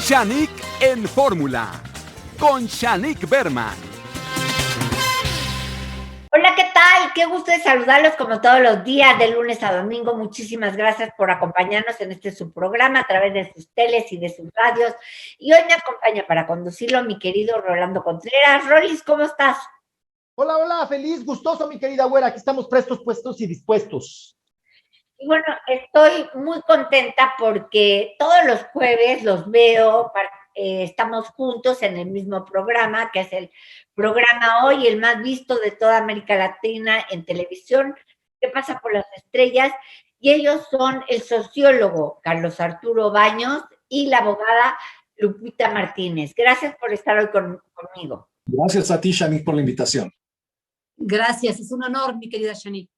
Shanique en Fórmula, con Shanique Berman. Hola, ¿qué tal? Qué gusto de saludarlos como todos los días, de lunes a domingo. Muchísimas gracias por acompañarnos en este subprograma a través de sus teles y de sus radios. Y hoy me acompaña para conducirlo mi querido Rolando Contreras. Rolis, ¿cómo estás? Hola, hola, feliz, gustoso, mi querida güera. Aquí estamos prestos, puestos y dispuestos. Y bueno, estoy muy contenta porque todos los jueves los veo, estamos juntos en el mismo programa, que es el programa hoy, el más visto de toda América Latina en televisión, que pasa por las estrellas, y ellos son el sociólogo Carlos Arturo Baños y la abogada Lupita Martínez. Gracias por estar hoy conmigo. Gracias a ti, Shanique, por la invitación. Gracias, es un honor, mi querida Shanique.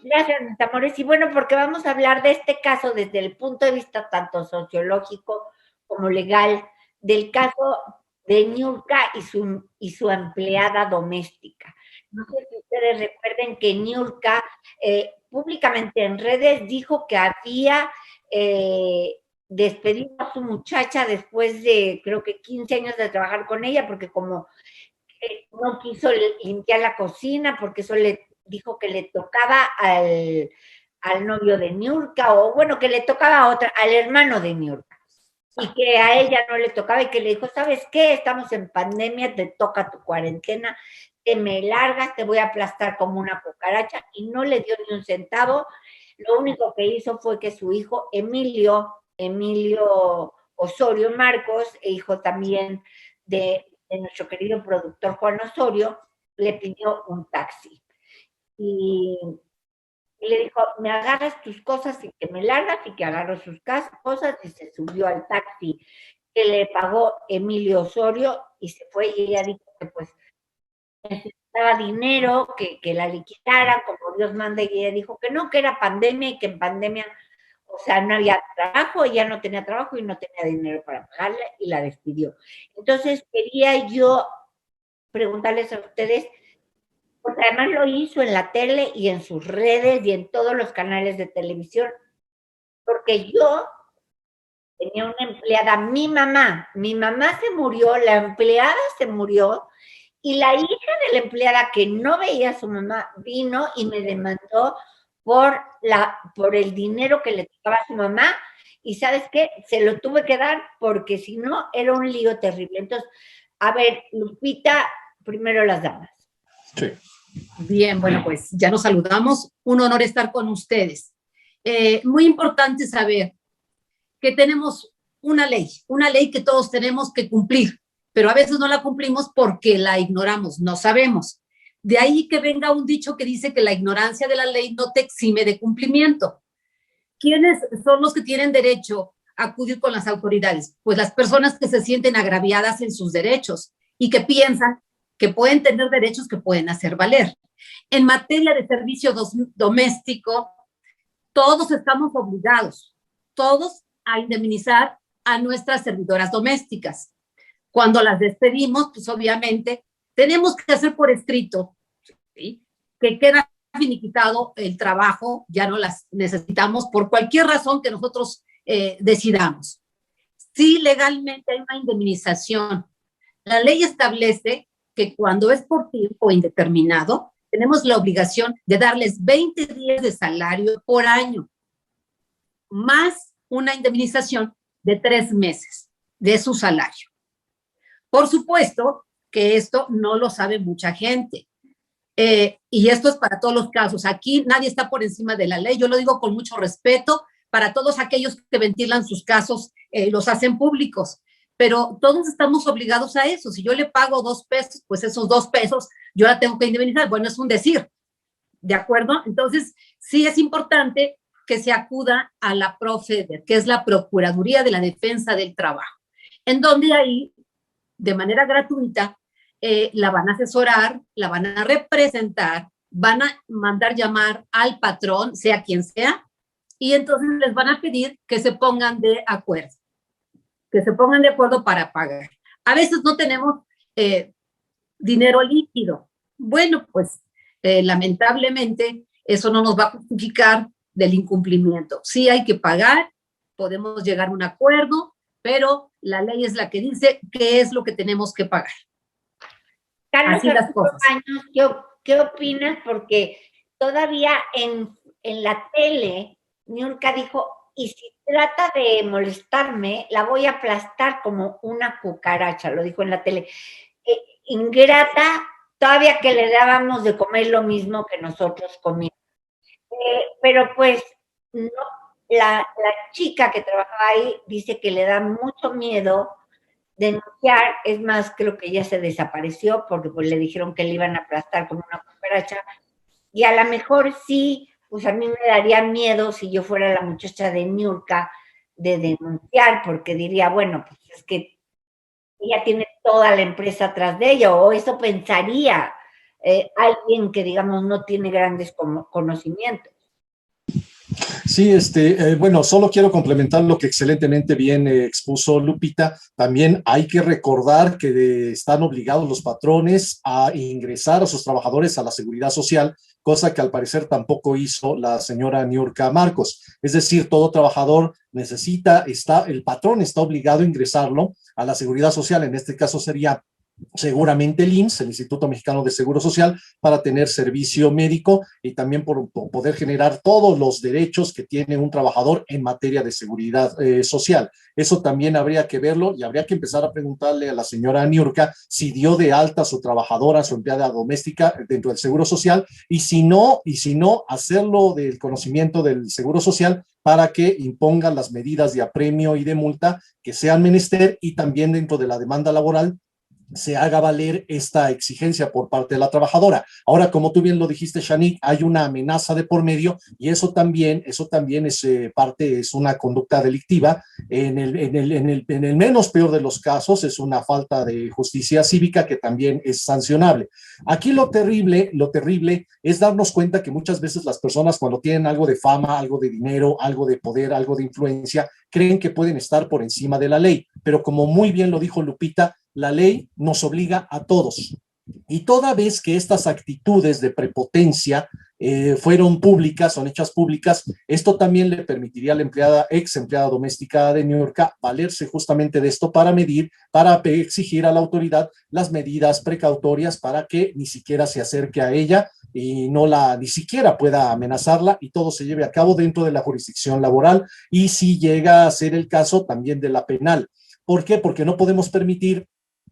Gracias, mis amores. Y bueno, porque vamos a hablar de este caso desde el punto de vista tanto sociológico como legal, del caso de Niurka y su empleada doméstica. No sé si ustedes recuerden que Niurka públicamente en redes dijo que había despedido a su muchacha después de, creo que 15 años de trabajar con ella, porque como no quiso limpiar la cocina, porque eso le dijo que le tocaba al novio de Niurka, o bueno, que le tocaba a al hermano de Niurka, y que a ella no le tocaba, y que le dijo, ¿sabes qué? Estamos en pandemia, te toca tu cuarentena, te me largas, te voy a aplastar como una cucaracha, y no le dio ni un centavo. Lo único que hizo fue que su hijo Emilio Osorio Marcos, e hijo también de nuestro querido productor Juan Osorio, le pidió un taxi. Y le dijo, me agarras tus cosas y que me largas, y que agarró sus cosas y se subió al taxi que le pagó Emilio Osorio y se fue. Y ella dijo que pues necesitaba dinero, que la liquidaran como Dios manda, y ella dijo que no, que era pandemia y que en pandemia, o sea, no había trabajo, ella no tenía trabajo y no tenía dinero para pagarle, y la despidió. Entonces quería yo preguntarles a ustedes, porque además lo hizo en la tele y en sus redes y en todos los canales de televisión, porque yo tenía una empleada, mi mamá se murió, la empleada se murió, y la hija de la empleada, que no veía a su mamá, vino y me demandó por el dinero que le tocaba a su mamá, y ¿sabes qué? Se lo tuve que dar, porque si no, era un lío terrible. Entonces, a ver, Lupita, primero las damas. Sí. Bien, bueno, pues ya nos saludamos. Un honor estar con ustedes. Muy importante saber que tenemos una ley que todos tenemos que cumplir, pero a veces no la cumplimos porque la ignoramos, no sabemos. De ahí que venga un dicho que dice que la ignorancia de la ley no te exime de cumplimiento. ¿Quiénes son los que tienen derecho a acudir con las autoridades? Pues las personas que se sienten agraviadas en sus derechos y que piensan que pueden tener derechos que pueden hacer valer. En materia de servicio doméstico, todos estamos obligados, todos, a indemnizar a nuestras servidoras domésticas. Cuando las despedimos, pues obviamente tenemos que hacer por escrito, ¿sí?, que queda finiquitado el trabajo, ya no las necesitamos por cualquier razón que nosotros decidamos. Sí, legalmente hay una indemnización. La ley establece que cuando es por tiempo indeterminado, tenemos la obligación de darles 20 días de salario por año, más una indemnización de 3 meses de su salario. Por supuesto que esto no lo sabe mucha gente. Y esto es para todos los casos. Aquí nadie está por encima de la ley. Yo lo digo con mucho respeto para todos aquellos que ventilan sus casos, los hacen públicos. Pero todos estamos obligados a eso. Si yo le pago 2 pesos, pues esos 2 pesos yo la tengo que indemnizar. Bueno, es un decir, ¿de acuerdo? Entonces, sí es importante que se acuda a la Profeder, que es la Procuraduría de la Defensa del Trabajo, en donde ahí, de manera gratuita, la van a asesorar, la van a representar, van a mandar llamar al patrón, sea quien sea, y entonces les van a pedir que se pongan de acuerdo, para pagar. A veces no tenemos dinero líquido. Bueno, pues lamentablemente eso no nos va a justificar del incumplimiento. Sí hay que pagar, podemos llegar a un acuerdo, pero la ley es la que dice qué es lo que tenemos que pagar. Carlos, Así las cosas. Años, ¿qué opinas? Porque todavía en la tele, Niurka dijo, y si trata de molestarme, la voy a aplastar como una cucaracha, lo dijo en la tele. Ingrata, todavía que le dábamos de comer lo mismo que nosotros comíamos. Pero pues, no, la chica que trabajaba ahí dice que le da mucho miedo denunciar, es más, creo que ya se desapareció porque pues le dijeron que le iban a aplastar como una cucaracha, y a lo mejor sí, pues a mí me daría miedo si yo fuera la muchacha de Niurka de denunciar, porque diría, bueno, pues es que ella tiene toda la empresa atrás de ella, o eso pensaría alguien que, digamos, no tiene grandes conocimientos. Sí, bueno, solo quiero complementar lo que excelentemente bien expuso Lupita. También hay que recordar que están obligados los patrones a ingresar a sus trabajadores a la seguridad social, cosa que al parecer tampoco hizo la señora Niurka Marcos. Es decir, todo trabajador el patrón está obligado a ingresarlo a la seguridad social. En este caso sería seguramente el IMSS, el Instituto Mexicano de Seguro Social, para tener servicio médico y también por poder generar todos los derechos que tiene un trabajador en materia de seguridad social. Eso también habría que verlo y habría que empezar a preguntarle a la señora Niurka si dio de alta a su trabajadora, a su empleada doméstica dentro del Seguro Social, y si no, hacerlo del conocimiento del Seguro Social para que impongan las medidas de apremio y de multa que sean menester, y también dentro de la demanda laboral se haga valer esta exigencia por parte de la trabajadora. Ahora, como tú bien lo dijiste, Shanique, hay una amenaza de por medio, y eso también es es una conducta delictiva. En el menos peor de los casos es una falta de justicia cívica que también es sancionable. Aquí lo terrible es darnos cuenta que muchas veces las personas, cuando tienen algo de fama, algo de dinero, algo de poder, algo de influencia, creen que pueden estar por encima de la ley, pero como muy bien lo dijo Lupita, la ley nos obliga a todos. Y toda vez que estas actitudes de prepotencia fueron públicas, son hechas públicas, esto también le permitiría a la ex empleada doméstica de Niurka valerse justamente de esto para exigir a la autoridad las medidas precautorias para que ni siquiera se acerque a ella y ni siquiera pueda amenazarla, y todo se lleve a cabo dentro de la jurisdicción laboral, y si llega a ser el caso también de la penal. ¿Por qué? Porque no podemos permitir,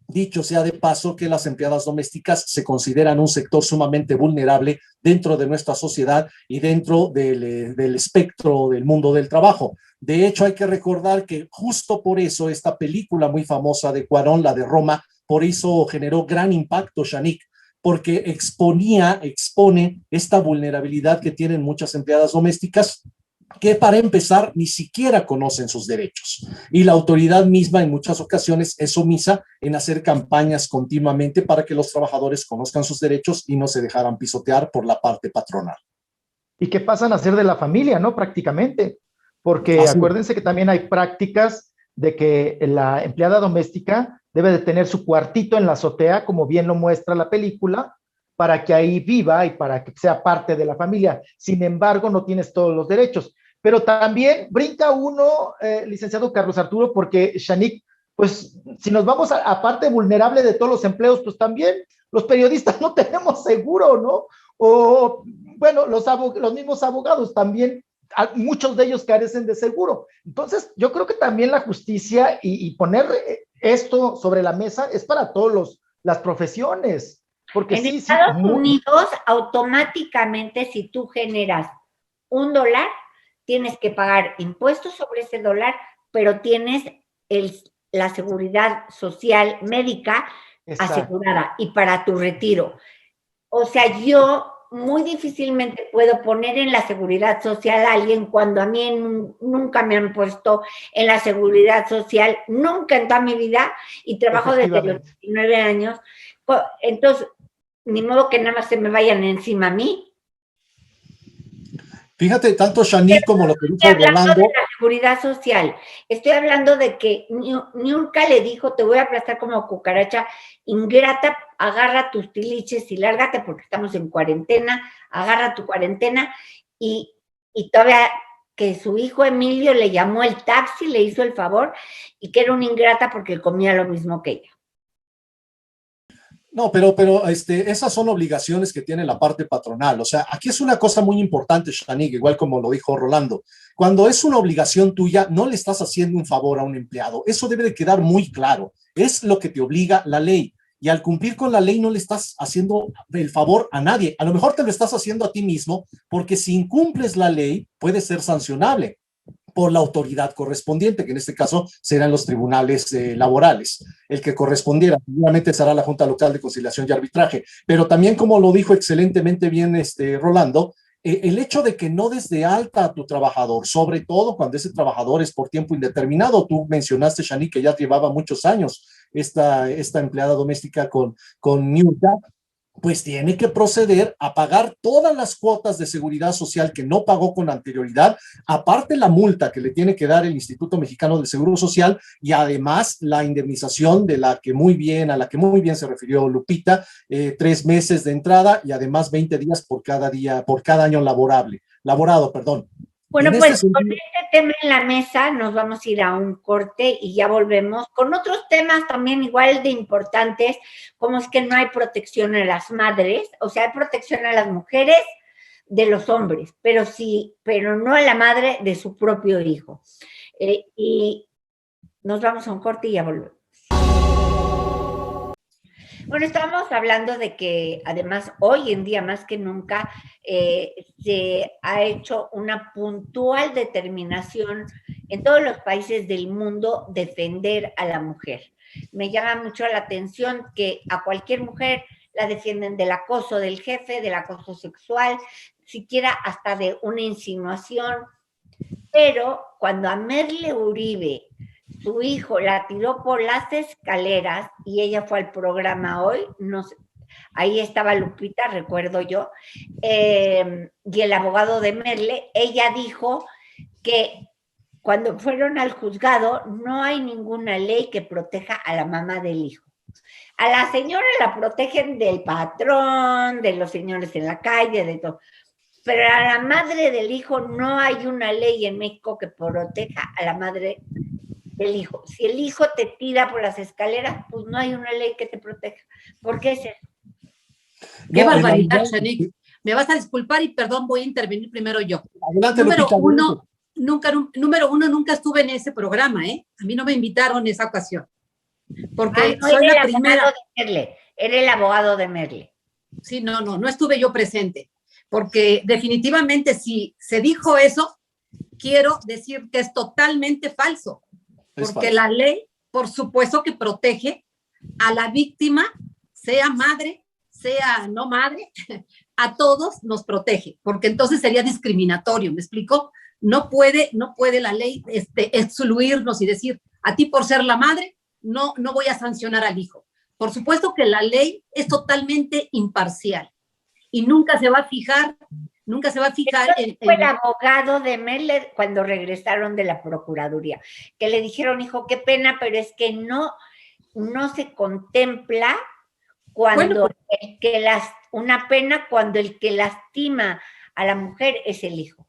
dicho sea de paso, que las empleadas domésticas se consideran un sector sumamente vulnerable dentro de nuestra sociedad y dentro del espectro del mundo del trabajo. De hecho, hay que recordar que justo por eso esta película muy famosa de Cuarón, la de Roma, por eso generó gran impacto, Shanique, porque expone esta vulnerabilidad que tienen muchas empleadas domésticas, que para empezar ni siquiera conocen sus derechos, y la autoridad misma en muchas ocasiones es omisa en hacer campañas continuamente para que los trabajadores conozcan sus derechos y no se dejaran pisotear por la parte patronal. Y que pasan a ser de la familia, ¿no? Prácticamente, porque acuérdense que también hay prácticas de que la empleada doméstica debe de tener su cuartito en la azotea, como bien lo muestra la película, para que ahí viva y para que sea parte de la familia. Sin embargo, no tienes todos los derechos. Pero también brinca uno, licenciado Carlos Arturo, porque Shanique, pues si nos vamos a parte vulnerable de todos los empleos, pues también los periodistas no tenemos seguro, ¿no? O bueno, los mismos abogados también, muchos de ellos carecen de seguro. Entonces, yo creo que también la justicia y poner esto sobre la mesa es para todas las profesiones. Porque en Estados Unidos, automáticamente, si tú generas $1, tienes que pagar impuestos sobre ese $, pero tienes la seguridad social médica asegurada y para tu retiro. O sea, yo muy difícilmente puedo poner en la seguridad social a alguien cuando a mí nunca me han puesto en la seguridad social, nunca en toda mi vida, y trabajo desde los 19 años. Entonces, ni modo que nada más se me vayan encima a mí. Fíjate, tanto Shanique como lo que dijo Rolando. Estoy hablando de la seguridad social. Estoy hablando de que Niurka le dijo, te voy a aplastar como cucaracha, ingrata, agarra tus tiliches y lárgate porque estamos en cuarentena, agarra tu cuarentena, y todavía que su hijo Emilio le llamó el taxi, le hizo el favor y que era una ingrata porque comía lo mismo que ella. No, pero esas son obligaciones que tiene la parte patronal. O sea, aquí es una cosa muy importante, Shanique, igual como lo dijo Rolando. Cuando es una obligación tuya, no le estás haciendo un favor a un empleado. Eso debe de quedar muy claro. Es lo que te obliga la ley. Y al cumplir con la ley no le estás haciendo el favor a nadie. A lo mejor te lo estás haciendo a ti mismo, porque si incumples la ley, puede ser sancionable por la autoridad correspondiente, que en este caso serán los tribunales laborales. El que correspondiera, seguramente será la Junta Local de Conciliación y Arbitraje. Pero también, como lo dijo excelentemente bien Rolando, el hecho de que no des de alta a tu trabajador, sobre todo cuando ese trabajador es por tiempo indeterminado. Tú mencionaste, Shani, que ya llevaba muchos años esta empleada doméstica con Newta, pues tiene que proceder a pagar todas las cuotas de seguridad social que no pagó con anterioridad, aparte la multa que le tiene que dar el Instituto Mexicano del Seguro Social y además la indemnización a la que muy bien se refirió Lupita, 3 meses de entrada y además 20 días por cada año laborado, perdón. Bueno, pues con este tema en la mesa nos vamos a ir a un corte y ya volvemos con otros temas también igual de importantes, como es que no hay protección a las madres, o sea, hay protección a las mujeres de los hombres, pero no a la madre de su propio hijo. Y nos vamos a un corte y ya volvemos. Bueno, estamos hablando de que además hoy en día más que nunca se ha hecho una puntual determinación en todos los países del mundo defender a la mujer. Me llama mucho la atención que a cualquier mujer la defienden del acoso del jefe, del acoso sexual, siquiera hasta de una insinuación, pero cuando a Merle Uribe su hijo la tiró por las escaleras y ella fue al programa hoy, no sé, ahí estaba Lupita, recuerdo yo, y el abogado de Merle, ella dijo que cuando fueron al juzgado no hay ninguna ley que proteja a la mamá del hijo. A la señora la protegen del patrón, de los señores en la calle, de todo. Pero a la madre del hijo no hay una ley en México que proteja a la madre del hijo. Si el hijo te tira por las escaleras, pues no hay una ley que te proteja. ¿Por qué es eso? Qué barbaridad, Shanique. Me vas a disculpar y perdón, voy a intervenir primero yo. Adelante, Número uno, nunca estuve en ese programa, ¿eh? A mí no me invitaron en esa ocasión. Porque no, soy la primera. Era el abogado de Merle. Sí, no estuve yo presente. Porque definitivamente si se dijo eso, quiero decir que es totalmente falso. Porque la ley, por supuesto que protege a la víctima, sea madre, sea no madre, a todos nos protege, porque entonces sería discriminatorio, ¿me explico? No puede la ley excluirnos y decir, a ti por ser la madre, no voy a sancionar al hijo. Por supuesto que la ley es totalmente imparcial y nunca se va a fijar fue el abogado de Merle cuando regresaron de la procuraduría, que le dijeron, hijo, qué pena, pero es que no se contempla cuando una pena cuando el que lastima a la mujer es el hijo.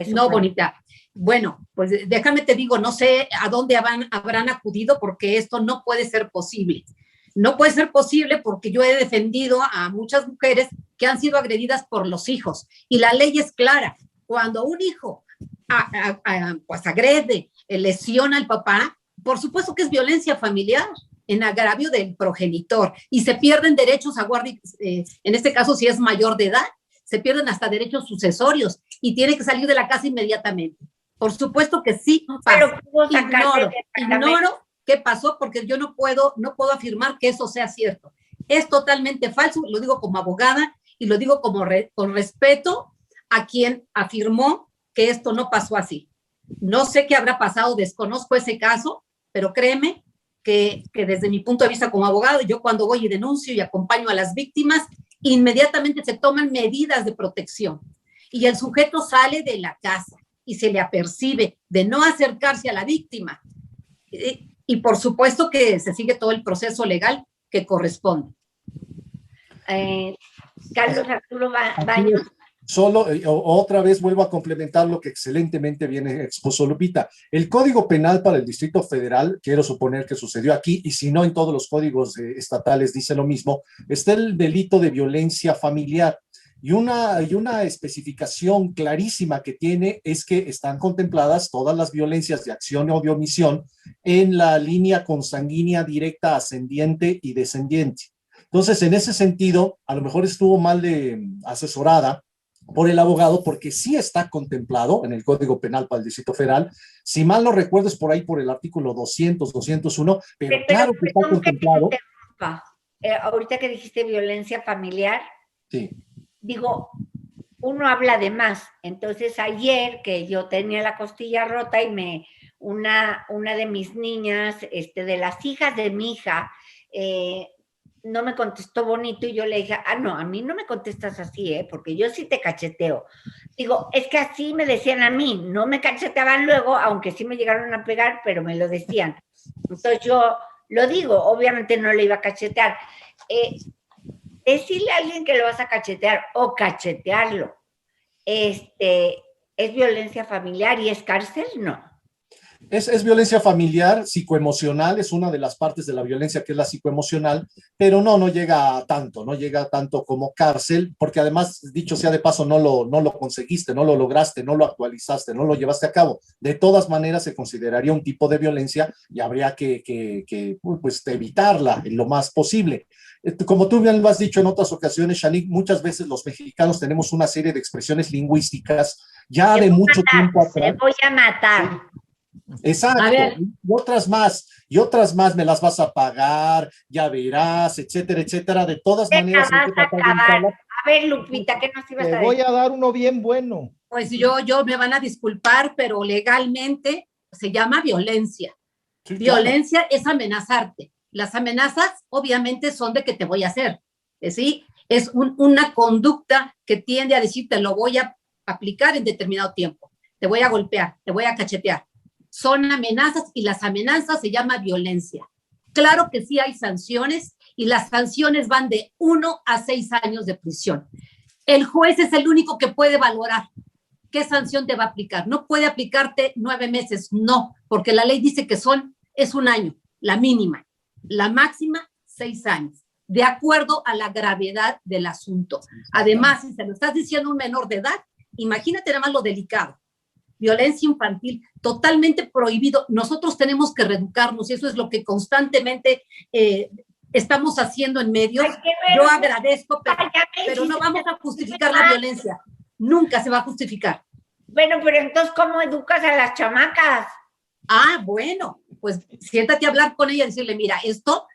No, bonita. Bueno, pues déjame te digo, no sé a dónde habrán acudido porque esto no puede ser posible. No puede ser posible porque yo he defendido a muchas mujeres que han sido agredidas por los hijos. Y la ley es clara. Cuando un hijo pues agrede, lesiona al papá, por supuesto que es violencia familiar en agravio del progenitor. Y se pierden derechos a guardia, en este caso si es mayor de edad, se pierden hasta derechos sucesorios y tiene que salir de la casa inmediatamente. Por supuesto que sí pasa. Pero ignoro qué pasó porque yo no puedo afirmar que eso sea cierto. Es totalmente falso, lo digo como abogada y lo digo con respeto a quien afirmó que esto no pasó así. No sé qué habrá pasado, desconozco ese caso, pero créeme que desde mi punto de vista como abogado, yo cuando voy y denuncio y acompaño a las víctimas, inmediatamente se toman medidas de protección y el sujeto sale de la casa y se le apercibe de no acercarse a la víctima. Y por supuesto que se sigue todo el proceso legal que corresponde. Carlos Arturo Baños. Otra vez vuelvo a complementar lo que excelentemente viene expuso Lupita. El Código Penal para el Distrito Federal, quiero suponer que sucedió aquí, y si no en todos los códigos estatales dice lo mismo, está el delito de violencia familiar. Y una especificación clarísima que tiene es que están contempladas todas las violencias de acción o de omisión en la línea consanguínea directa, ascendiente y descendiente. Entonces, en ese sentido, a lo mejor estuvo mal asesorada por el abogado, porque sí está contemplado en el Código Penal para el Distrito Federal. Si mal no recuerdo, es por ahí por el artículo 200, 201, pero claro que está contemplado. Ahorita que dijiste violencia familiar, sí. Digo, uno habla de más. Entonces, ayer que yo tenía la costilla rota y una de mis niñas, de las hijas de mi hija, no me contestó bonito y yo le dije, no, a mí no me contestas así, porque yo sí te cacheteo. Digo, es que así me decían a mí, no me cacheteaban luego, aunque sí me llegaron a pegar, pero me lo decían. Entonces yo lo digo, obviamente no le iba a cachetear. Decirle a alguien que lo vas a cachetear o cachetearlo, ¿es violencia familiar y es cárcel? No. Es violencia familiar, psicoemocional, es una de las partes de la violencia que es la psicoemocional, pero no llega tanto como cárcel, porque además, dicho sea de paso, no lo conseguiste, no lo lograste, no lo actualizaste, no lo llevaste a cabo. De todas maneras, se consideraría un tipo de violencia y habría que evitarla en lo más posible. Como tú bien lo has dicho en otras ocasiones, Shanique, muchas veces los mexicanos tenemos una serie de expresiones lingüísticas ya de mucho tiempo atrás. Te voy a matar. Exacto, y otras más me las vas a pagar, ya verás, etcétera, etcétera. De todas maneras, a ver, Lupita, ¿qué nos ibas a decir? Te voy a dar uno bien bueno. Pues yo me van a disculpar, pero legalmente se llama violencia. Sí, violencia es amenazarte. Las amenazas obviamente son de que te voy a hacer, ¿sí? Es una conducta que tiende a decir, te lo voy a aplicar en determinado tiempo, te voy a golpear, te voy a cachetear. Son amenazas y las amenazas se llama violencia. Claro que sí hay sanciones y las sanciones van de 1 a 6 años de prisión. El juez es el único que puede valorar qué sanción te va a aplicar. No puede aplicarte 9 meses, no, porque la ley dice que es 1 año, la mínima. La máxima, 6 años, de acuerdo a la gravedad del asunto. Además, si se lo estás diciendo a un menor de edad, imagínate nada más lo delicado. Violencia infantil, totalmente prohibido. Nosotros tenemos que reeducarnos y eso es lo que constantemente estamos haciendo en medios. Yo agradezco, pero no vamos a justificar la violencia. Nunca se va a justificar. Bueno, pero entonces, ¿cómo educas a las chamacas? Bueno, pues siéntate a hablar con ella y decirle, mira, esto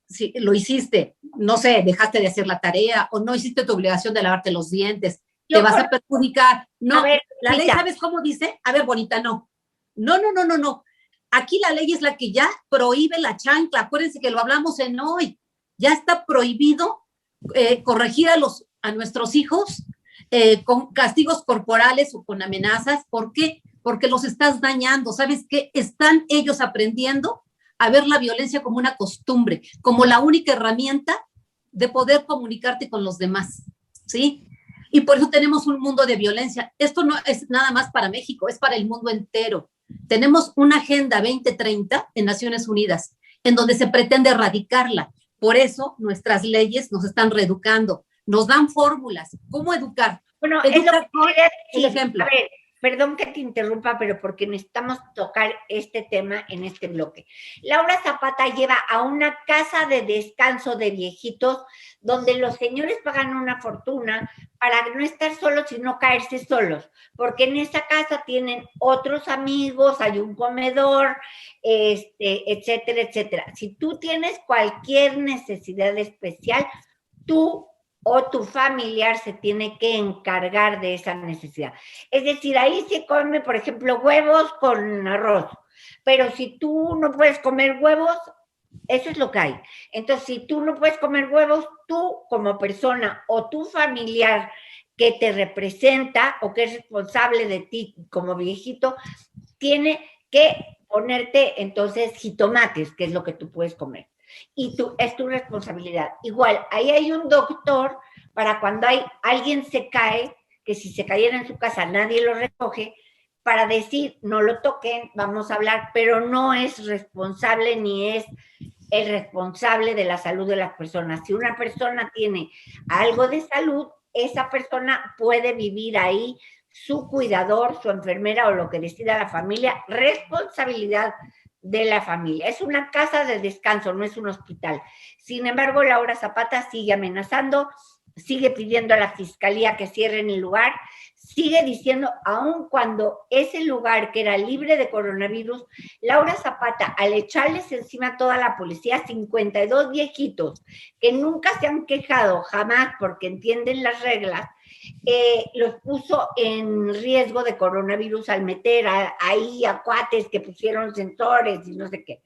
si lo hiciste, no sé, dejaste de hacer la tarea o no hiciste tu obligación de lavarte los dientes, te vas a perjudicar. No, ver, la ley, ¿sabes cómo dice? A ver, bonita, no. Aquí la ley es la que ya prohíbe la chancla. Acuérdense que lo hablamos en hoy. Ya está prohibido corregir a nuestros hijos con castigos corporales o con amenazas. ¿Por qué? Porque los estás dañando. ¿Sabes qué? Están ellos aprendiendo a ver la violencia como una costumbre, como la única herramienta de poder comunicarte con los demás, ¿sí? Y por eso tenemos un mundo de violencia. Esto no es nada más para México, es para el mundo entero. Tenemos una Agenda 2030 en Naciones Unidas, en donde se pretende erradicarla. Por eso nuestras leyes nos están reeducando, nos dan fórmulas. ¿Cómo educar? Bueno, educar el ejemplo. A ver, perdón que te interrumpa, pero porque necesitamos tocar este tema en este bloque. Laura Zapata lleva a una casa de descanso de viejitos donde los señores pagan una fortuna para no estar solos y no caerse solos, porque en esa casa tienen otros amigos, hay un comedor, etcétera, etcétera. Si tú tienes cualquier necesidad especial, tú o tu familiar se tiene que encargar de esa necesidad. Es decir, ahí se come, por ejemplo, huevos con arroz, pero si tú no puedes comer huevos, eso es lo que hay. Entonces, si tú no puedes comer huevos, tú como persona o tu familiar que te representa o que es responsable de ti como viejito, tiene que ponerte entonces jitomates, que es lo que tú puedes comer. Y es tu responsabilidad. Igual, ahí hay un doctor para cuando alguien se cae, que si se cayera en su casa nadie lo recoge, para decir, no lo toquen, vamos a hablar, pero no es responsable ni es el responsable de la salud de las personas. Si una persona tiene algo de salud, esa persona puede vivir ahí, su cuidador, su enfermera o lo que decida la familia, responsabilidad de la familia. Es una casa de descanso, no es un hospital. Sin embargo, Laura Zapata sigue amenazando, sigue pidiendo a la fiscalía que cierren el lugar, sigue diciendo, aun cuando ese lugar que era libre de coronavirus, Laura Zapata, al echarles encima a toda la policía, 52 viejitos que nunca se han quejado jamás porque entienden las reglas, los puso en riesgo de coronavirus al meter ahí a cuates que pusieron sensores y no sé qué.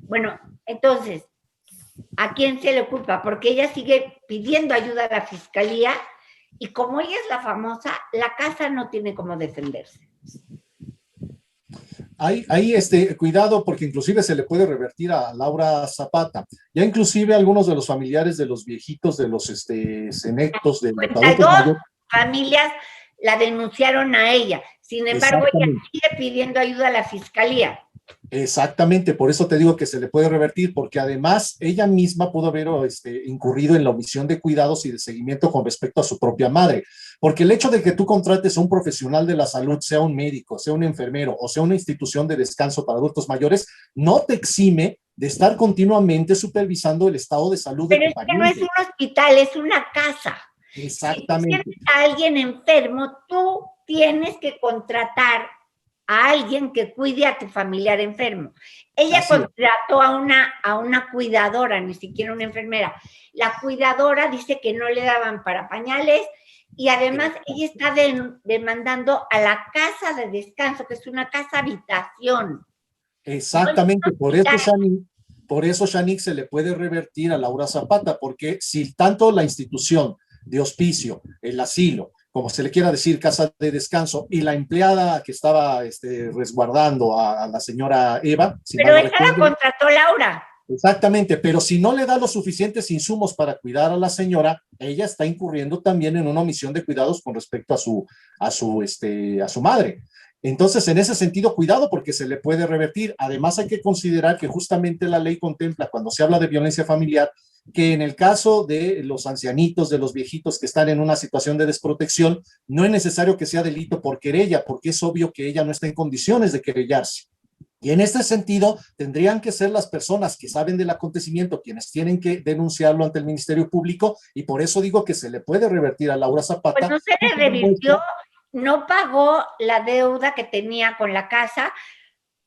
Bueno, entonces, ¿a quién se le culpa? Porque ella sigue pidiendo ayuda a la fiscalía y como ella es la famosa, la casa no tiene cómo defenderse. Ahí cuidado, porque inclusive se le puede revertir a Laura Zapata. Ya inclusive algunos de los familiares de los viejitos, de los senectos, de los adultos mayores, familias la denunciaron a ella. Sin embargo, ella sigue pidiendo ayuda a la fiscalía. Exactamente, por eso te digo que se le puede revertir, porque además ella misma pudo haber incurrido en la omisión de cuidados y de seguimiento con respecto a su propia madre, porque el hecho de que tú contrates a un profesional de la salud, sea un médico, sea un enfermero o sea una institución de descanso para adultos mayores, no te exime de estar continuamente supervisando el estado de salud de tu pariente. Pero es que no es un hospital, es una casa. Exactamente. Si tienes a alguien enfermo, tú tienes que contratar a alguien que cuide a tu familiar enfermo. Ella contrató a una cuidadora, ni siquiera una enfermera. La cuidadora dice que no le daban para pañales y además ella está demandando a la casa de descanso, que es una casa habitación. Exactamente, por eso, Shanique, se le puede revertir a Laura Zapata, porque si tanto la institución de hospicio, el asilo, como se le quiera decir, casa de descanso, y la empleada que estaba resguardando a la señora Eva. Pero esa la contrató Laura. Exactamente, pero si no le da los suficientes insumos para cuidar a la señora, ella está incurriendo también en una omisión de cuidados con respecto a su madre. Entonces, en ese sentido, cuidado porque se le puede revertir. Además, hay que considerar que justamente la ley contempla, cuando se habla de violencia familiar, que en el caso de los ancianitos, de los viejitos que están en una situación de desprotección, no es necesario que sea delito por querella, porque es obvio que ella no está en condiciones de querellarse. Y en este sentido, tendrían que ser las personas que saben del acontecimiento quienes tienen que denunciarlo ante el Ministerio Público, y por eso digo que se le puede revertir a Laura Zapata. Pues no se le revirtió, no pagó la deuda que tenía con la casa,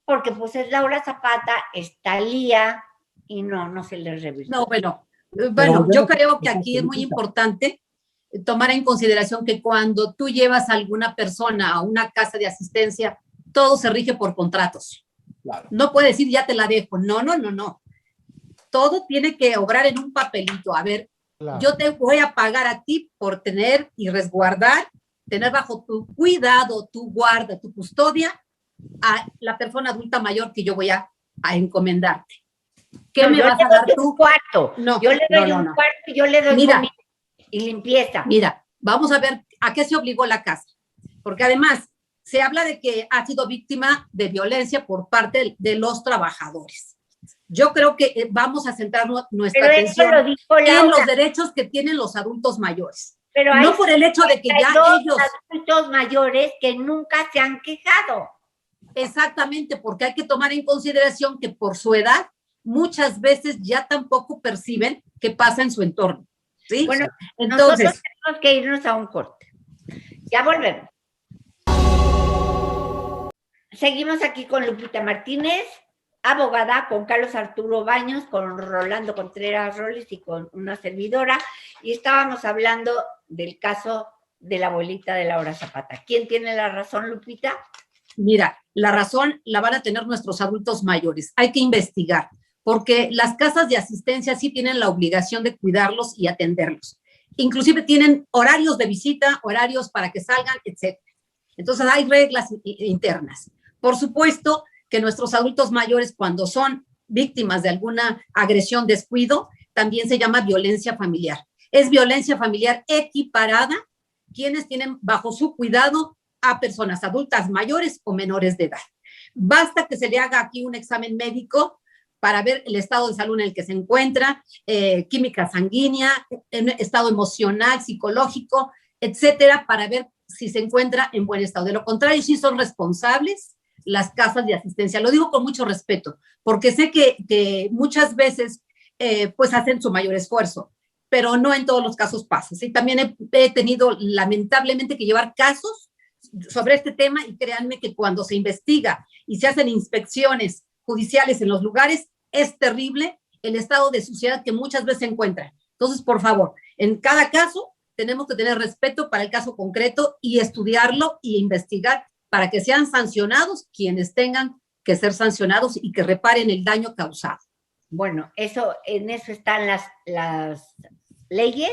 porque pues es Laura Zapata, está Lía, y no se le revirtió. No, bueno, yo creo que aquí es muy importante tomar en consideración que cuando tú llevas a alguna persona a una casa de asistencia, todo se rige por contratos. Claro. No puede decir ya te la dejo. No. Todo tiene que obrar en un papelito. A ver, claro, yo te voy a pagar a ti por tener y resguardar, tener bajo tu cuidado, tu guarda, tu custodia a la persona adulta mayor que yo voy a encomendarte. ¿Qué me vas a dar tú? Cuarto. No, yo le doy un cuarto y yo le doy comida y limpieza. Mira, vamos a ver a qué se obligó la casa. Porque además se habla de que ha sido víctima de violencia por parte de los trabajadores. Yo creo que vamos a centrar nuestra atención en los derechos que tienen los adultos mayores. Pero no por el hecho de que ya ellos... adultos mayores que nunca se han quejado. Exactamente, porque hay que tomar en consideración que por su edad muchas veces ya tampoco perciben qué pasa en su entorno. ¿Sí? Bueno, entonces nosotros tenemos que irnos a un corte. Ya volvemos. Seguimos aquí con Lupita Martínez, abogada, con Carlos Arturo Baños, con Rolando Contreras Robles y con una servidora, y estábamos hablando del caso de la abuelita de Laura Zapata. ¿Quién tiene la razón, Lupita? Mira, la razón la van a tener nuestros adultos mayores. Hay que investigar, porque las casas de asistencia sí tienen la obligación de cuidarlos y atenderlos. Inclusive tienen horarios de visita, horarios para que salgan, etc. Entonces hay reglas internas. Por supuesto que nuestros adultos mayores, cuando son víctimas de alguna agresión, descuido, también se llama violencia familiar. Es violencia familiar equiparada quienes tienen bajo su cuidado a personas adultas mayores o menores de edad. Basta que se le haga aquí un examen médico para ver el estado de salud en el que se encuentra, química sanguínea, estado emocional, psicológico, etcétera, para ver si se encuentra en buen estado. De lo contrario, sí son responsables las casas de asistencia. Lo digo con mucho respeto, porque sé que muchas veces pues hacen su mayor esfuerzo, pero no en todos los casos pasa. ¿Sí? También he tenido lamentablemente que llevar casos sobre este tema y créanme que cuando se investiga y se hacen inspecciones judiciales en los lugares, es terrible el estado de suciedad que muchas veces se encuentra. Entonces, por favor, en cada caso tenemos que tener respeto para el caso concreto y estudiarlo e investigar para que sean sancionados quienes tengan que ser sancionados y que reparen el daño causado. Bueno, en eso están las leyes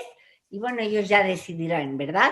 y bueno, ellos ya decidirán, ¿verdad?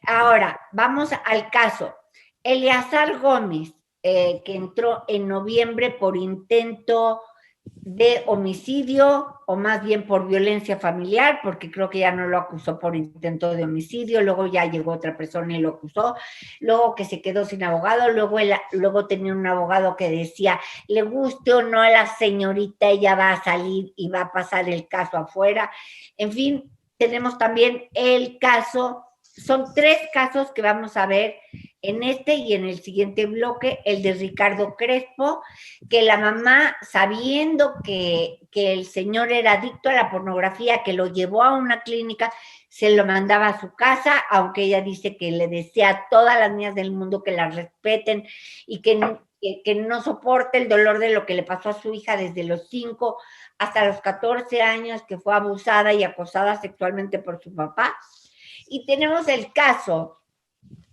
Ahora, vamos al caso. Eleazar Gómez, que entró en noviembre por intento de homicidio, o más bien por violencia familiar, porque creo que ya no lo acusó por intento de homicidio, luego ya llegó otra persona y lo acusó, luego que se quedó sin abogado, luego tenía un abogado que decía, le guste o no a la señorita, ella va a salir y va a pasar el caso afuera. En fin, tenemos también el caso, son 3 casos que vamos a ver en este y en el siguiente bloque, el de Ricardo Crespo, que la mamá, sabiendo que el señor era adicto a la pornografía, que lo llevó a una clínica, se lo mandaba a su casa, aunque ella dice que le desea a todas las niñas del mundo que la respeten y que no soporte el dolor de lo que le pasó a su hija desde los 5 hasta los 14 años, que fue abusada y acosada sexualmente por su papá. Y tenemos el caso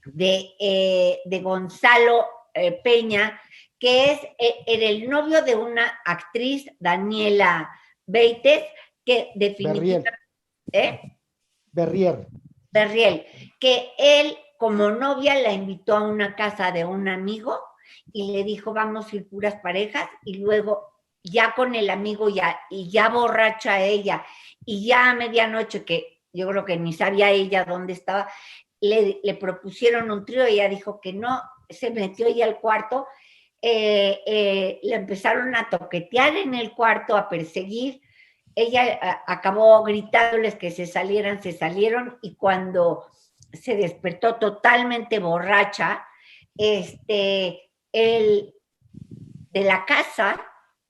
de Gonzalo Peña, que era el novio de una actriz, Daniela Beites, que definitivamente... Berriel, que él como novia la invitó a una casa de un amigo y le dijo, vamos a ir puras parejas, y luego ya con el amigo y ya borracha ella, y ya a medianoche, que yo creo que ni sabía ella dónde estaba, le propusieron un trío y ella dijo que no, se metió ella al cuarto, le empezaron a toquetear en el cuarto, a perseguir, ella acabó gritándoles que se salieron, y cuando se despertó totalmente borracha, de la casa,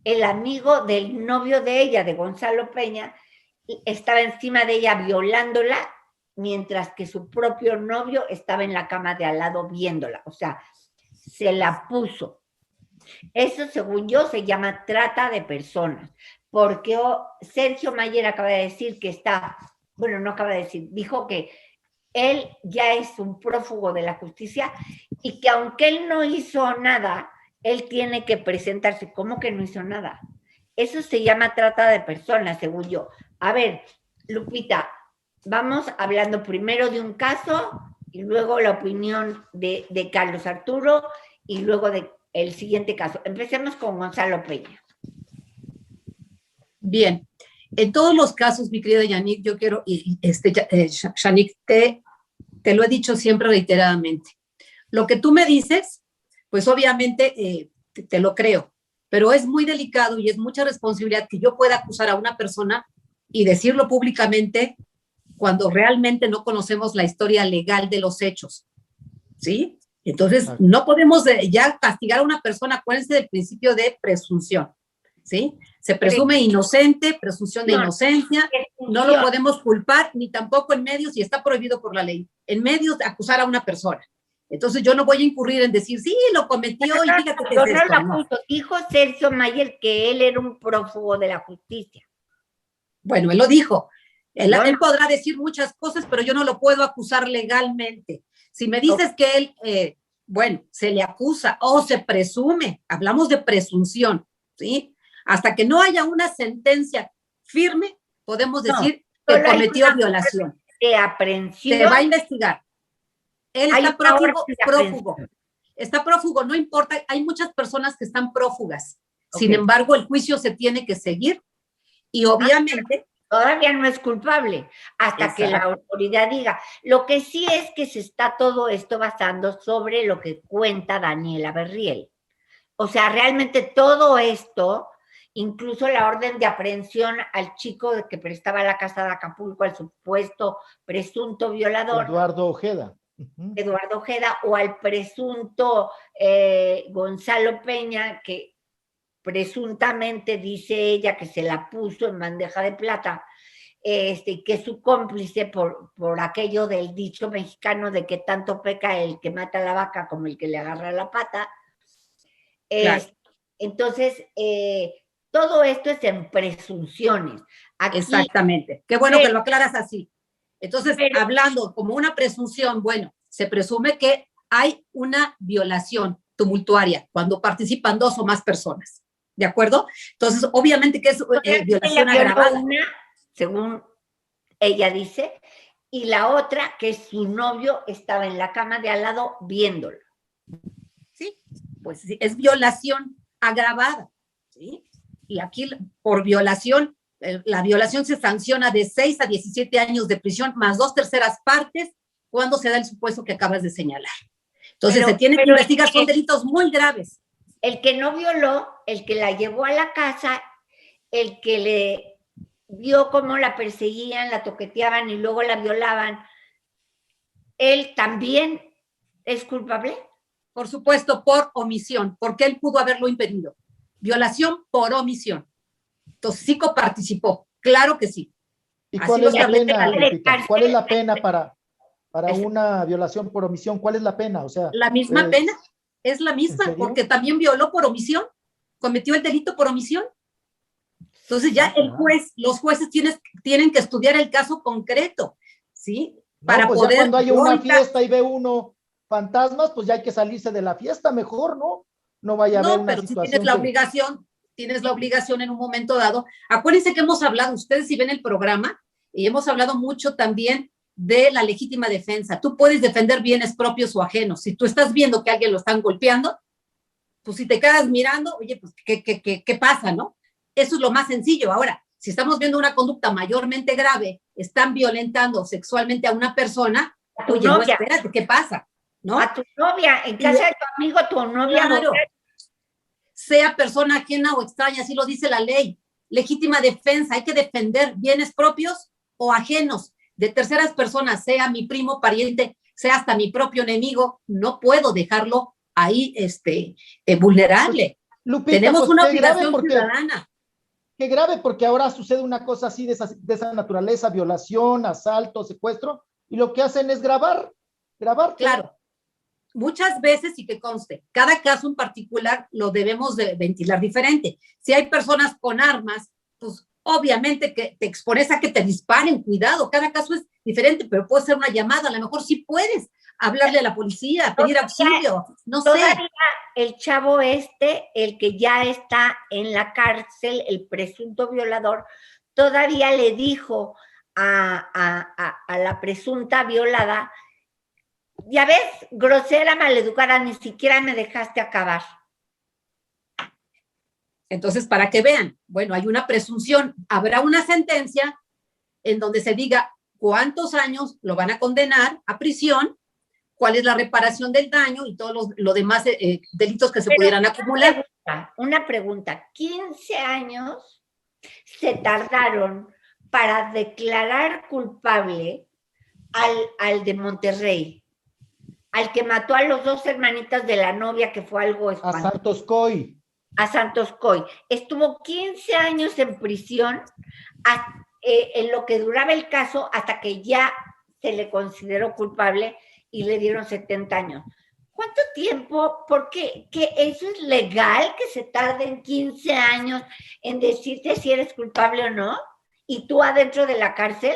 el amigo del novio de ella, de Gonzalo Peña, estaba encima de ella violándola, mientras que su propio novio estaba en la cama de al lado viéndola, o sea, se la puso. Eso, según yo, se llama trata de personas, porque Sergio Mayer acaba de decir que no acaba de decir, dijo que él ya es un prófugo de la justicia y que aunque él no hizo nada, él tiene que presentarse. ¿Cómo que no hizo nada? Eso se llama trata de personas, según yo. A ver, Lupita, vamos hablando primero de un caso y luego la opinión de Carlos Arturo y luego del siguiente caso. Empecemos con Gonzalo Peña. Bien, en todos los casos, mi querida Yannick, yo quiero, Yannick, te lo he dicho siempre reiteradamente. Lo que tú me dices, pues obviamente te lo creo, pero es muy delicado y es mucha responsabilidad que yo pueda acusar a una persona y decirlo públicamente cuando realmente no conocemos la historia legal de los hechos, ¿sí? Entonces, no podemos ya castigar a una persona, acuérdense del principio de presunción, ¿sí? Se presume inocente, presunción de inocencia, no lo podemos culpar, ni tampoco en medios, y está prohibido por la ley, en medios acusar a una persona. Entonces yo no voy a incurrir en decir, sí, lo cometió y fíjate que es esto. No. Dijo Sergio Mayer que él era un prófugo de la justicia. Bueno, él lo dijo. Él podrá decir muchas cosas, pero yo no lo puedo acusar legalmente. Si me dices que él, se le acusa o se presume, hablamos de presunción, ¿sí? Hasta que no haya una sentencia firme, podemos decir que cometió violación. De aprehensión. Se va a investigar. Él está prófugo. Está prófugo, no importa. Hay muchas personas que están prófugas. Okay. Sin embargo, el juicio se tiene que seguir y obviamente todavía no es culpable, hasta que la autoridad diga. Lo que sí es que se está todo esto basando sobre lo que cuenta Daniela Berriel. O sea, realmente todo esto, incluso la orden de aprehensión al chico que prestaba la casa de Acapulco, al supuesto presunto violador. Eduardo Ojeda. Eduardo Ojeda, o al presunto Gonzalo Peña, que presuntamente dice ella que se la puso en bandeja de plata, que es su cómplice por aquello del dicho mexicano de que tanto peca el que mata a la vaca como el que le agarra la pata. Claro. Entonces, todo esto es en presunciones. Aquí, exactamente. Qué bueno que lo aclaras así. Entonces, hablando como una presunción, bueno, se presume que hay una violación tumultuaria cuando participan 2 o más personas. ¿De acuerdo? Entonces, obviamente que es violación agravada. Una, según ella dice, y la otra, que su novio estaba en la cama de al lado viéndolo. Sí, pues sí, es violación agravada, ¿sí? Y aquí, por violación, la violación se sanciona de 6 a 17 años de prisión, más 2/3 partes, cuando se da el supuesto que acabas de señalar. Entonces, se tiene que investigar, son delitos muy graves. El que no violó, el que la llevó a la casa, el que le vio cómo la perseguían, la toqueteaban y luego la violaban, ¿él también es culpable? Por supuesto, por omisión, porque él pudo haberlo impedido. Violación por omisión. Entonces, sí coparticipó, claro que sí. ¿Y cuál es la pena, Lupita? ¿Cuál es la pena para una violación por omisión? ¿Cuál es la pena? O sea, la misma pena, es la misma, porque también violó por omisión, cometió el delito por omisión. Entonces ya el juez, los jueces tienen que estudiar el caso concreto, ¿sí? Para pues poder... ya cuando hay una fiesta y ve uno fantasmas, pues ya hay que salirse de la fiesta mejor, ¿no? No vaya a haber una pero situación. si tienes la obligación en un momento dado. Acuérdense que hemos hablado, ustedes si ven el programa, y hemos hablado mucho también de la legítima defensa. Tú puedes defender bienes propios o ajenos. Si tú estás viendo que a alguien lo están golpeando, pues si te quedas mirando, oye, pues ¿qué pasa, no? Eso es lo más sencillo. Ahora, si estamos viendo una conducta mayormente grave, están violentando sexualmente a una persona, oye, no, espérate, ¿qué pasa? ¿No? A tu novia, en casa de tu amigo, tu novia. Claro. Sea persona ajena o extraña, así lo dice la ley. Legítima defensa, hay que defender bienes propios o ajenos de terceras personas, sea mi primo, pariente, sea hasta mi propio enemigo. No puedo dejarlo ahí vulnerable. Lupita, tenemos pues una obligación ciudadana. Qué grave, porque ahora sucede una cosa así de esa naturaleza, violación, asalto, secuestro, y lo que hacen es grabar. Claro. Muchas veces, y que conste, cada caso en particular lo debemos de ventilar diferente. Si hay personas con armas, pues obviamente que te expones a que te disparen, cuidado, cada caso es diferente, pero puede ser una llamada, a lo mejor sí puedes hablarle a la policía, pedir auxilio, no sé. Todavía el chavo el que ya está en la cárcel, el presunto violador, todavía le dijo a la presunta violada, ya ves, grosera, maleducada, ni siquiera me dejaste acabar. Entonces, para que vean, bueno, hay una presunción, habrá una sentencia en donde se diga cuántos años lo van a condenar a prisión, cuál es la reparación del daño y todos los demás delitos que se pudieran acumular. Una pregunta, 15 años se tardaron para declarar culpable al de Monterrey, al que mató a los 2 hermanitas de la novia, que fue algo espantoso. A Santos Coy. A Santos Coy. Estuvo 15 años en prisión en lo que duraba el caso hasta que ya se le consideró culpable y le dieron 70 años. ¿Cuánto tiempo? ¿Por qué? ¿Que eso es legal que se tarden 15 años en decirte si eres culpable o no? ¿Y tú adentro de la cárcel?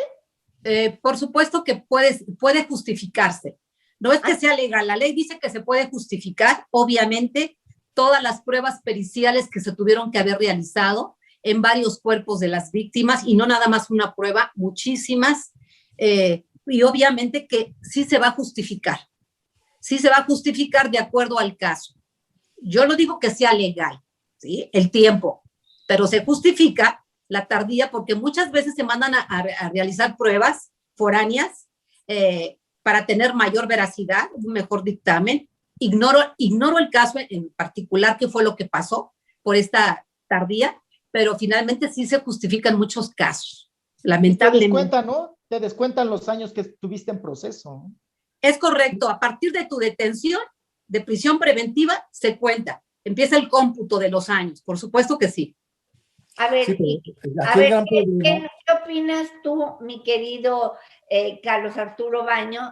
Por supuesto que puede justificarse. No es que sea legal, la ley dice que se puede justificar, obviamente, todas las pruebas periciales que se tuvieron que haber realizado en varios cuerpos de las víctimas, y no nada más una prueba, muchísimas, y obviamente que sí se va a justificar. Sí se va a justificar de acuerdo al caso. Yo no digo que sea legal, ¿sí? El tiempo, pero se justifica la tardía, porque muchas veces se mandan a realizar pruebas foráneas para tener mayor veracidad, un mejor dictamen. Ignoro el caso en particular, qué fue lo que pasó por esta tardía, pero finalmente sí se justifican muchos casos, lamentablemente. Te descuentan, ¿no? Te descuentan los años que estuviste en proceso. Es correcto, a partir de tu detención de prisión preventiva se cuenta, empieza el cómputo de los años, por supuesto que sí. A ver, Sí, ¿qué opinas tú, mi querido Carlos Arturo Baños,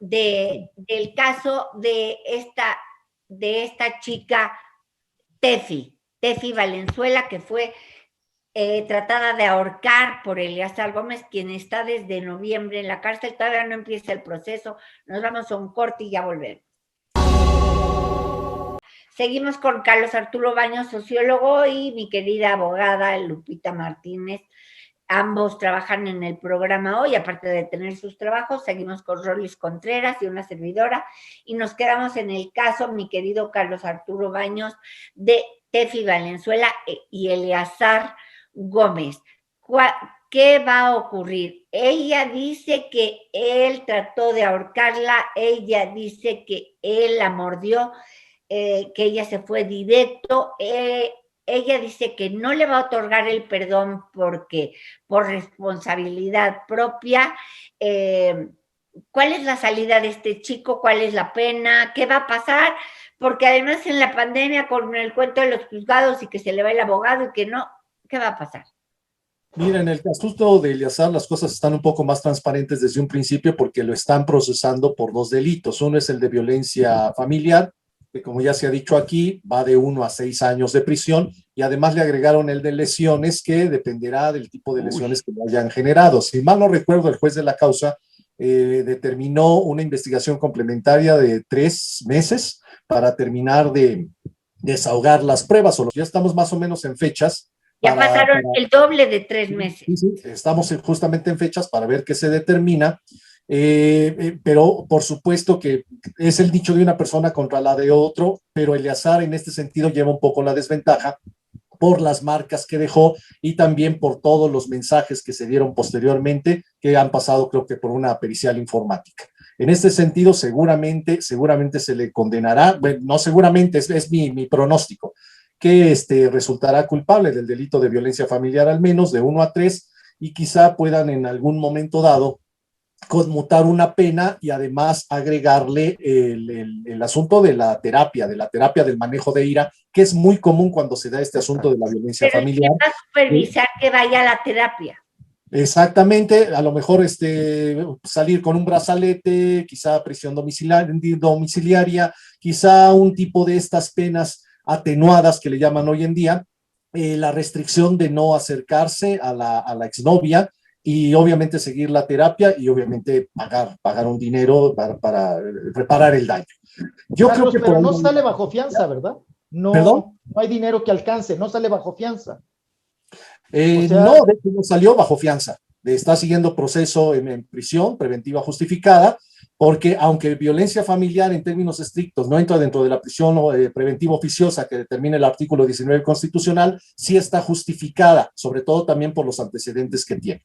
del caso de esta chica Tefi Valenzuela, que fue tratada de ahorcar por Eleazar Gómez, quien está desde noviembre en la cárcel? Todavía no empieza el proceso. Nos vamos a un corte y ya volvemos. Seguimos con Carlos Arturo Baños, sociólogo, y mi querida abogada Lupita Martínez. Ambos trabajan en el programa hoy, aparte de tener sus trabajos. Seguimos con Rolis Contreras y una servidora, y nos quedamos en el caso, mi querido Carlos Arturo Baños, de Tefi Valenzuela y Eleazar Gómez. ¿Qué va a ocurrir? Ella dice que él trató de ahorcarla, ella dice que él la mordió, que ella se fue directo. Ella dice que no le va a otorgar el perdón porque por responsabilidad propia. ¿Cuál es la salida de este chico? ¿Cuál es la pena? ¿Qué va a pasar? Porque además en la pandemia, con el cuento de los juzgados y que se le va el abogado y que no, ¿qué va a pasar? Mira, en el caso de Eleazar las cosas están un poco más transparentes desde un principio porque lo están procesando por 2 delitos. Uno es el de violencia familiar, que como ya se ha dicho aquí, va de 1 a 6 años de prisión, y además le agregaron el de lesiones, que dependerá del tipo de lesiones que le hayan generado. Si mal no recuerdo, el juez de la causa determinó una investigación complementaria de 3 meses para terminar de desahogar las pruebas. Ya estamos más o menos en fechas. Ya pasaron el doble de 3 meses. Sí, estamos justamente en fechas para ver qué se determina. Pero por supuesto que es el dicho de una persona contra la de otro, pero Eleazar en este sentido lleva un poco la desventaja por las marcas que dejó y también por todos los mensajes que se dieron posteriormente, que han pasado, creo que por una pericial informática. En este sentido, seguramente se le condenará, bueno, no seguramente, es mi pronóstico, que resultará culpable del delito de violencia familiar, al menos de 1 a 3, y quizá puedan en algún momento dado conmutar una pena y además agregarle el asunto de la terapia del manejo de ira, que es muy común cuando se da este asunto de la violencia familiar. ¿Quién va a supervisar que vaya a la terapia? Exactamente, a lo mejor salir con un brazalete, quizá prisión domiciliaria, quizá un tipo de estas penas atenuadas que le llaman hoy en día, la restricción de no acercarse a la exnovia, y obviamente seguir la terapia y obviamente pagar un dinero para reparar el daño. Yo Carlos, creo que pero no sale bajo fianza, ¿verdad? No, ¿Perdón? No hay dinero que alcance, no sale bajo fianza. No, de hecho no salió bajo fianza. Está siguiendo proceso en prisión preventiva justificada, porque aunque violencia familiar en términos estrictos no entra dentro de la prisión preventiva oficiosa que determina el artículo 19 constitucional, sí está justificada, sobre todo también por los antecedentes que tiene.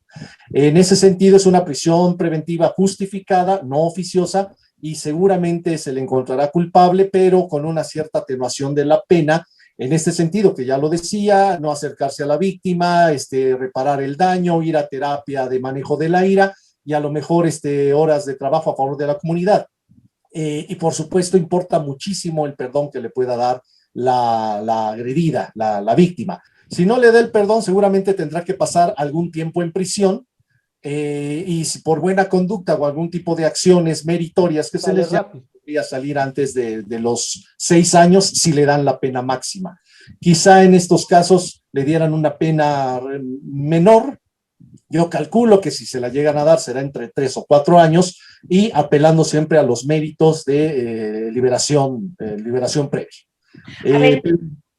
En ese sentido es una prisión preventiva justificada, no oficiosa, y seguramente se le encontrará culpable, pero con una cierta atenuación de la pena, en este sentido, que ya lo decía, no acercarse a la víctima, reparar el daño, ir a terapia de manejo de la ira, y a lo mejor horas de trabajo a favor de la comunidad. Y por supuesto importa muchísimo el perdón que le pueda dar la agredida, la víctima. Si no le da el perdón, seguramente tendrá que pasar algún tiempo en prisión, y si por buena conducta o algún tipo de acciones meritorias que se les llama, podría salir antes de los 6 años si le dan la pena máxima. Quizá en estos casos le dieran una pena menor. Yo calculo que si se la llegan a dar será entre 3 o 4 años, y apelando siempre a los méritos de liberación previa.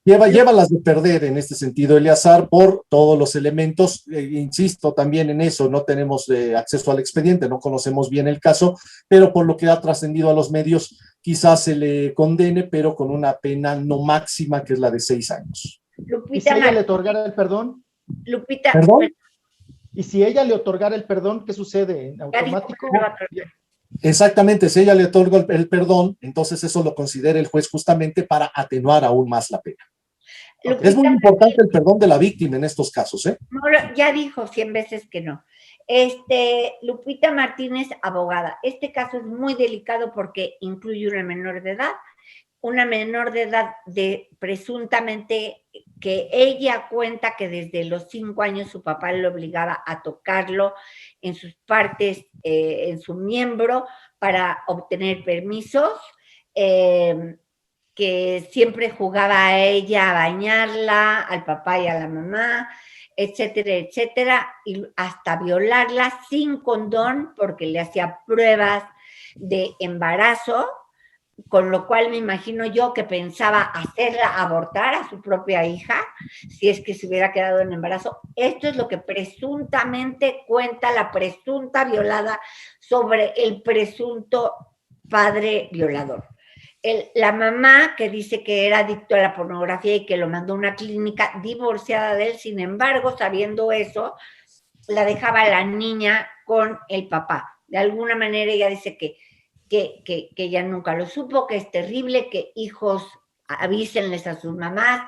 Lleva las de perder en este sentido Eleazar por todos los elementos. Insisto también en eso, no tenemos acceso al expediente, no conocemos bien el caso, pero por lo que ha trascendido a los medios, quizás se le condene, pero con una pena no máxima, que es la de 6 años. ¿Y si ella le otorgara el perdón? Lupita, ¿Perdón? ¿Y si ella le otorgara el perdón, qué sucede? ¿En automático? Exactamente, si ella le otorga el perdón, entonces eso lo considera el juez justamente para atenuar aún más la pena. Lupita, Es muy importante el perdón de la víctima en estos casos, ¿eh? ya dijo 100 veces que no. Lupita Martínez, abogada. Este caso es muy delicado porque incluye una menor de edad de presuntamente que ella cuenta que desde los 5 años su papá le obligaba a tocarlo en sus partes, en su miembro, para obtener permisos, que siempre jugaba a ella a bañarla, al papá y a la mamá, etcétera, etcétera, y hasta violarla sin condón porque le hacía pruebas de embarazo, con lo cual me imagino yo que pensaba hacerla abortar a su propia hija si es que se hubiera quedado en embarazo. Esto es lo que presuntamente cuenta la presunta violada sobre el presunto padre violador. La mamá, que dice que era adicto a la pornografía y que lo mandó a una clínica, divorciada de él, sin embargo, sabiendo eso, la dejaba la niña con el papá. De alguna manera ella dice que ella nunca lo supo, que es terrible, que hijos avísenles a sus mamás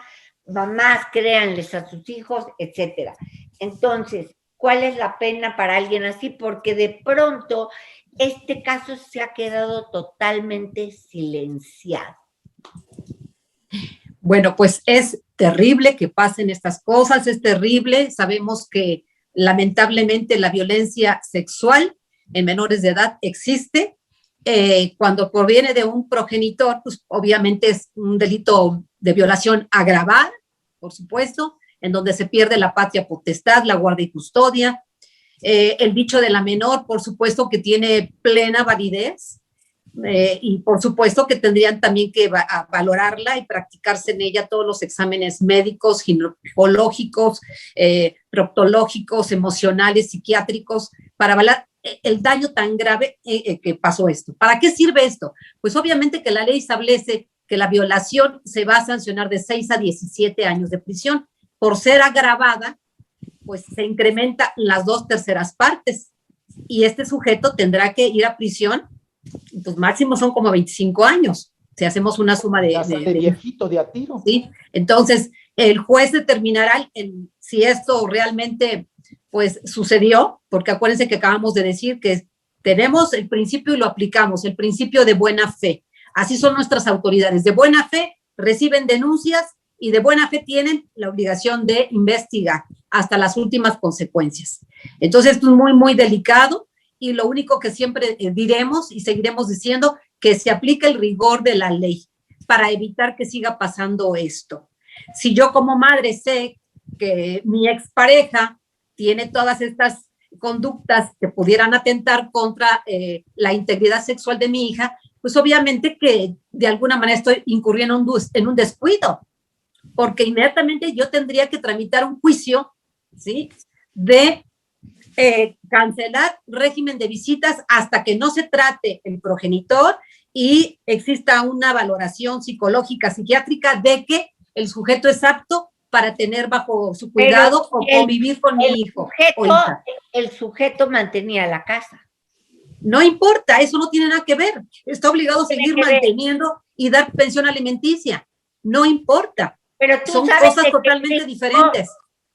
créanles a sus hijos, etcétera. Entonces, ¿cuál es la pena para alguien así? Porque de pronto este caso se ha quedado totalmente silenciado. Bueno, pues es terrible que pasen estas cosas, es terrible. Sabemos que lamentablemente la violencia sexual en menores de edad existe. Cuando proviene de un progenitor, pues obviamente es un delito de violación agravada, por supuesto, en donde se pierde la patria potestad, la guardia y custodia. El dicho de la menor, por supuesto que tiene plena validez, y por supuesto que tendrían también que valorarla y practicarse en ella todos los exámenes médicos, ginecológicos, proctológicos, emocionales, psiquiátricos, para avalar el daño tan grave que pasó esto. ¿Para qué sirve esto? Pues obviamente que la ley establece que la violación se va a sancionar de 6 a 17 años de prisión. Por ser agravada, pues se incrementa las 2/3 partes y este sujeto tendrá que ir a prisión, pues máximo son como 25 años, si hacemos una suma de viejito de a tiro. ¿Sí? Entonces, el juez determinará si esto realmente pues sucedió, porque acuérdense que acabamos de decir que tenemos el principio y lo aplicamos, el principio de buena fe. Así son nuestras autoridades, de buena fe reciben denuncias y de buena fe tienen la obligación de investigar hasta las últimas consecuencias. Entonces, esto es muy, muy delicado y lo único que siempre diremos y seguiremos diciendo, que se aplique el rigor de la ley para evitar que siga pasando esto. Si yo como madre sé que mi expareja tiene todas estas conductas que pudieran atentar contra la integridad sexual de mi hija, pues obviamente que de alguna manera estoy incurriendo en un descuido, porque inmediatamente yo tendría que tramitar un juicio, ¿sí?, de cancelar régimen de visitas hasta que no se trate el progenitor y exista una valoración psicológica, psiquiátrica de que el sujeto es apto para tener bajo su cuidado o convivir con mi hijo o hija. El sujeto mantenía la casa. No importa, eso no tiene nada que ver. Está obligado a seguir manteniendo y dar pensión alimenticia. No importa. Pero son cosas totalmente diferentes.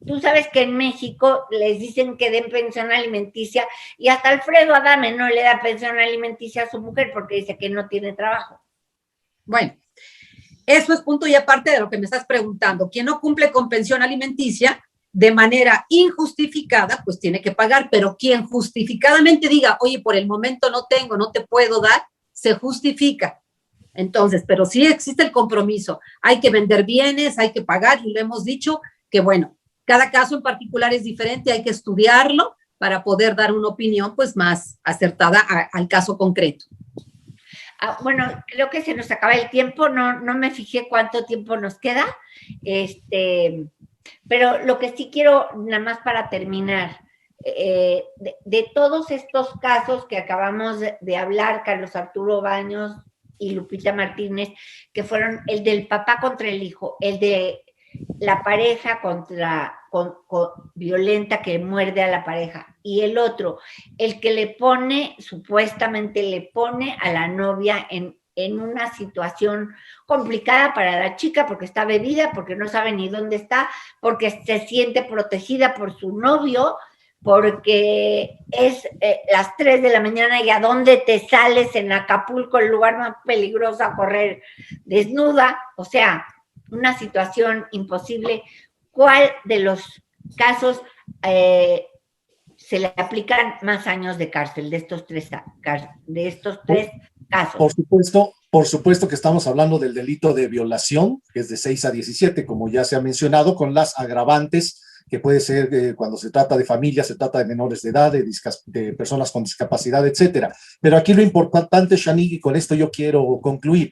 Tú sabes que en México les dicen que den pensión alimenticia y hasta Alfredo Adame no le da pensión alimenticia a su mujer porque dice que no tiene trabajo. Bueno, eso es punto y aparte de lo que me estás preguntando. Quien no cumple con pensión alimenticia de manera injustificada, pues tiene que pagar, pero quien justificadamente diga, oye, por el momento no tengo, no te puedo dar, se justifica. Entonces, pero sí existe el compromiso. Hay que vender bienes, hay que pagar, y lo hemos dicho que, bueno, cada caso en particular es diferente, hay que estudiarlo para poder dar una opinión pues más acertada al caso concreto. Bueno, creo que se nos acaba el tiempo, no me fijé cuánto tiempo nos queda, pero lo que sí quiero, nada más para terminar, de todos estos casos que acabamos de hablar, Carlos Arturo Baños y Lupita Martínez, que fueron el del papá contra el hijo, el de la pareja violenta que muerde a la pareja, y el otro, el que le pone, supuestamente le pone a la novia en una situación complicada para la chica, porque está bebida, porque no sabe ni dónde está, porque se siente protegida por su novio, porque es las 3 de la mañana y a dónde te sales en Acapulco, el lugar más peligroso a correr desnuda, o sea, una situación imposible. ¿Cuál de los casos se le aplican más años de cárcel de estos tres casos? Por supuesto que estamos hablando del delito de violación, que es de 6 a 17, como ya se ha mencionado, con las agravantes que puede ser cuando se trata de familias, se trata de menores de edad, de personas con discapacidad, etcétera. Pero aquí lo importante, Shanique, y con esto yo quiero concluir,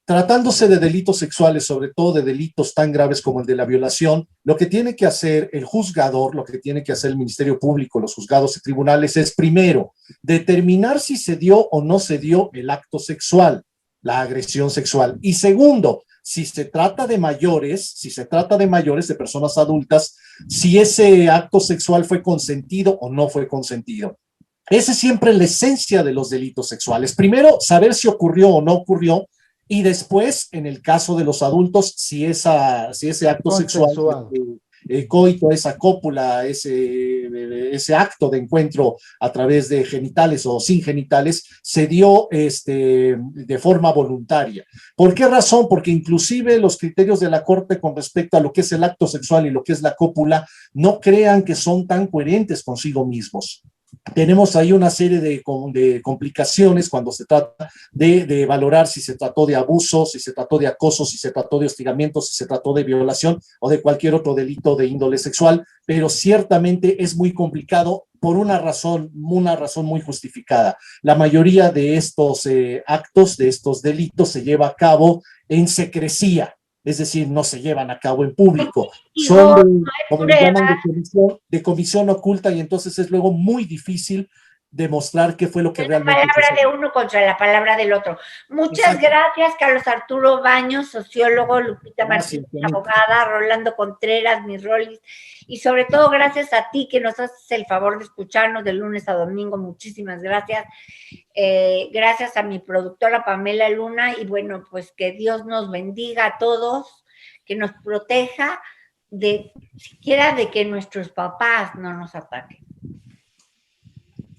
tratándose de delitos sexuales, sobre todo de delitos tan graves como el de la violación, lo que tiene que hacer el juzgador, lo que tiene que hacer el Ministerio Público, los juzgados y tribunales es, primero, determinar si se dio o no se dio el acto sexual, la agresión sexual. Y segundo, si se trata de mayores, de personas adultas, si ese acto sexual fue consentido o no fue consentido. Esa es siempre la esencia de los delitos sexuales. Primero, saber si ocurrió o no ocurrió, y después, en el caso de los adultos, si ese acto sexual, coito, esa cópula, ese acto de encuentro a través de genitales o sin genitales, se dio de forma voluntaria. ¿Por qué razón? Porque inclusive los criterios de la Corte con respecto a lo que es el acto sexual y lo que es la cópula, no crean que son tan coherentes consigo mismos. Tenemos ahí una serie de complicaciones cuando se trata de valorar si se trató de abuso, si se trató de acoso, si se trató de hostigamiento, si se trató de violación o de cualquier otro delito de índole sexual, pero ciertamente es muy complicado por una razón muy justificada. La mayoría de estos actos, de estos delitos, se lleva a cabo en secrecía. Es decir, no se llevan a cabo en público, son como le llaman, de comisión oculta, y entonces es luego muy difícil demostrar qué fue lo que realmente la palabra de uno contra la palabra del otro. Muchas gracias, Carlos Arturo Baños, sociólogo, Lupita Martínez, abogada, Rolando Contreras, mis Rolis, y sobre todo gracias a ti que nos haces el favor de escucharnos de lunes a domingo. Muchísimas gracias. Gracias a mi productora Pamela Luna, y bueno, pues que Dios nos bendiga a todos, que nos proteja siquiera de que nuestros papás no nos ataquen.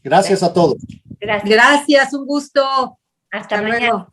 Gracias a todos. Gracias. Gracias, un gusto. Hasta mañana. Luego.